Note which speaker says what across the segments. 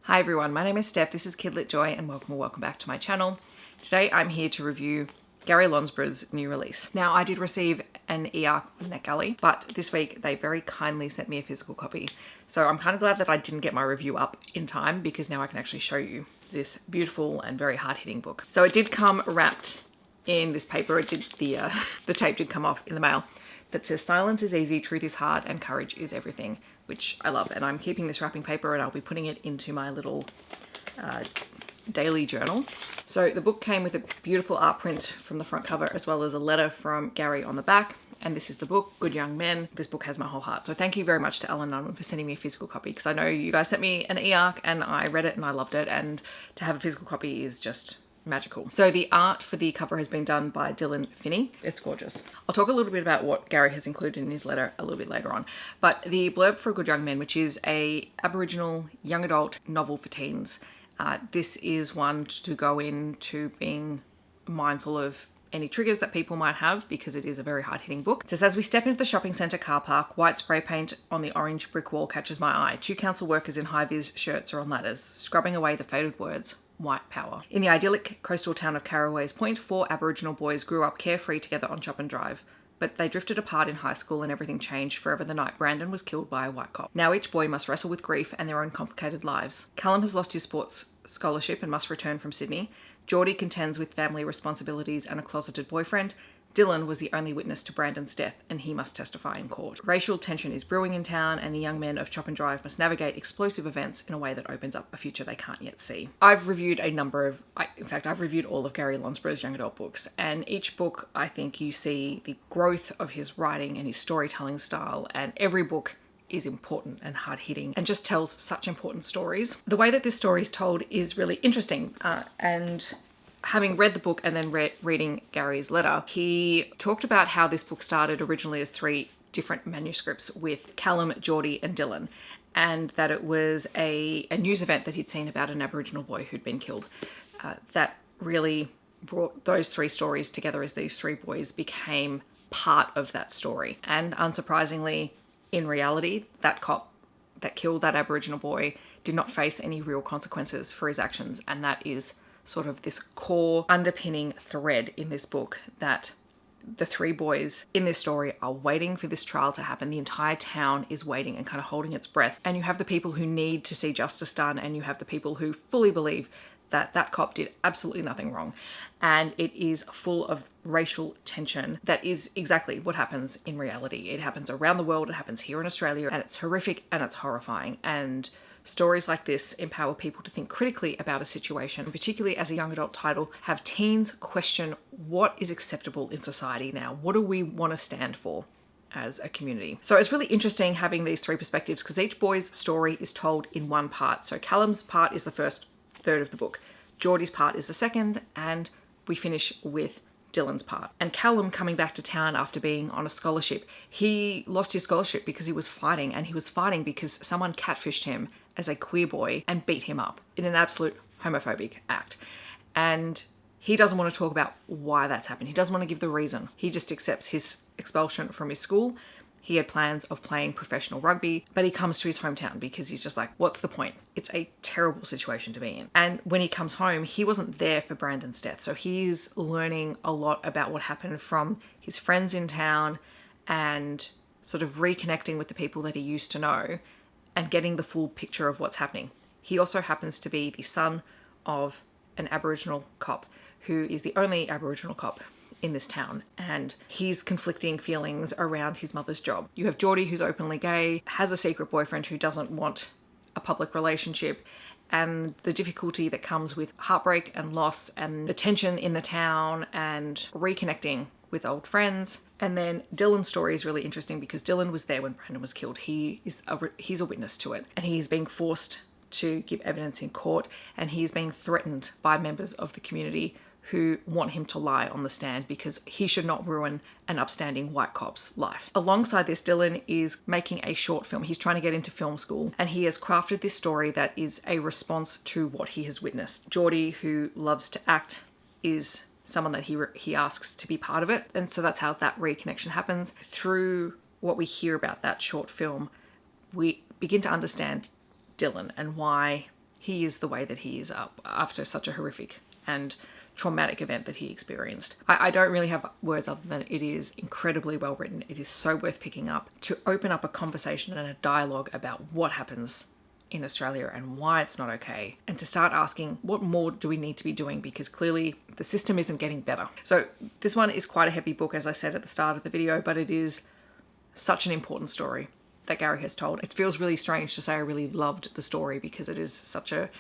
Speaker 1: Hi everyone, my name is Steph, this is Kidlit Joy and welcome back to my channel. Today I'm here to review Gary Lonesborough's new release. Now I did receive an e-arc from NetGalley, but this week they very kindly sent me a physical copy. So I'm kind of glad that I didn't get my review up in time because now I can actually show you this beautiful and very hard-hitting book. So it did come wrapped in this paper. It did the tape did come off in the mail that says silence is easy, truth is hard, and courage is everything, which I love. And I'm keeping this wrapping paper and I'll be putting it into my little daily journal. So the book came with a beautiful art print from the front cover as well as a letter from Gary on the back. And this is the book, Good Young Men. This book has my whole heart. So thank you very much to Alan Nunman for sending me a physical copy, because I know you guys sent me an e-arc and I read it and I loved it. And to have a physical copy is just magical. So the art for the cover has been done by Dylan Finney. It's gorgeous. I'll talk a little bit about what Gary has included in his letter a little bit later on. But the blurb for Good Young Men, which is a Aboriginal young adult novel for teens, this is one to go into being mindful of any triggers that people might have, because it is a very hard-hitting book. It says, as we step into the shopping centre car park, white spray paint on the orange brick wall catches my eye. 2 council workers in high-vis shirts are on ladders, scrubbing away the faded words, white power. In the idyllic coastal town of Carraway's Point, 4 Aboriginal boys grew up carefree together on Chopin Drive. But they drifted apart in high school and everything changed forever the night Brandon was killed by a white cop. Now each boy must wrestle with grief and their own complicated lives. Kallum has lost his sports scholarship and must return from Sydney. Jordy contends with family responsibilities and a closeted boyfriend. Dylan was the only witness to Brandon's death and he must testify in court. Racial tension is brewing in town and the young men of Chopin Drive must navigate explosive events in a way that opens up a future they can't yet see. I've reviewed a number of, in fact, I've reviewed all of Gary Lonesborough's young adult books, and each book I think you see the growth of his writing and his storytelling style, and every book is important and hard-hitting and just tells such important stories. The way that this story is told is really interesting, and having read the book and then reading Gary's letter, he talked about how this book started originally as 3 different manuscripts with Kallum, Jordy and Dylan, and that it was a news event that he'd seen about an Aboriginal boy who'd been killed that really brought those 3 stories together, as these 3 boys became part of that story. And unsurprisingly, in reality, that cop that killed that Aboriginal boy did not face any real consequences for his actions, and that is sort of this core underpinning thread in this book, that the 3 boys in this story are waiting for this trial to happen. The entire town is waiting and kind of holding its breath. And you have the people who need to see justice done, and you have the people who fully believe that that cop did absolutely nothing wrong. And it is full of racial tension. That is exactly what happens in reality. It happens around the world, it happens here in Australia, and it's horrific and it's horrifying. And stories like this empower people to think critically about a situation, particularly as a young adult title, have teens question what is acceptable in society now. What do we want to stand for as a community? So it's really interesting having these 3 perspectives, because each boy's story is told in one part. So Callum's part is the first third of the book, Jordy's part is the second, and we finish with Dylan's part. And Kallum, coming back to town after being on a scholarship, he lost his scholarship because he was fighting, and he was fighting because someone catfished him as a queer boy and beat him up in an absolute homophobic act. And he doesn't want to talk about why that's happened. He doesn't want to give the reason. He just accepts his expulsion from his school. He had plans of playing professional rugby, but he comes to his hometown because he's just like, what's the point? It's a terrible situation to be in. And when he comes home, he wasn't there for Brandon's death. So he's learning a lot about what happened from his friends in town and sort of reconnecting with the people that he used to know and getting the full picture of what's happening. He also happens to be the son of an Aboriginal cop who is the only Aboriginal cop in this town, and he's conflicting feelings around his mother's job. You have Jordy, who's openly gay, has a secret boyfriend who doesn't want a public relationship, and the difficulty that comes with heartbreak and loss and the tension in the town and reconnecting with old friends. And then Dylan's story is really interesting because Dylan was there when Brandon was killed. He's a witness to it, and he's being forced to give evidence in court, and he's being threatened by members of the community who want him to lie on the stand because he should not ruin an upstanding white cop's life. Alongside this, Dylan is making a short film. He's trying to get into film school, and he has crafted this story that is a response to what he has witnessed. Jordy, who loves to act, is someone that he asks to be part of it, and so that's how that reconnection happens. Through what we hear about that short film, we begin to understand Dylan and why he is the way that he is after such a horrific and traumatic event that he experienced. I don't really have words other than it is incredibly well written. It is so worth picking up to open up a conversation and a dialogue about what happens in Australia and why it's not okay, and to start asking what more do we need to be doing, because clearly the system isn't getting better. So this one is quite a heavy book, as I said at the start of the video, but it is such an important story that Gary has told. It feels really strange to say I really loved the story because it is such a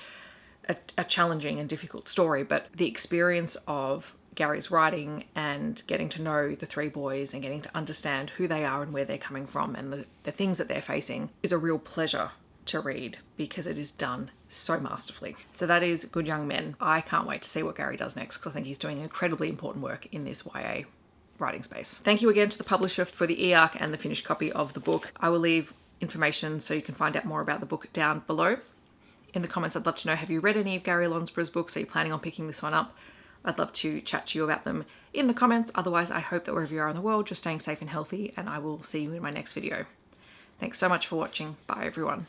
Speaker 1: challenging and difficult story, but the experience of Gary's writing and getting to know the three boys and getting to understand who they are and where they're coming from and the things that they're facing is a real pleasure to read because it is done so masterfully. So that is Good Young Men. I can't wait to see what Gary does next because I think he's doing incredibly important work in this YA writing space. Thank you again to the publisher for the e-arc and the finished copy of the book. I will leave information so you can find out more about the book down below. In the comments, I'd love to know, have you read any of Gary Lonesborough's books? Are you planning on picking this one up? I'd love to chat to you about them in the comments. Otherwise, I hope that wherever you are in the world, you're staying safe and healthy, and I will see you in my next video. Thanks so much for watching. Bye, everyone.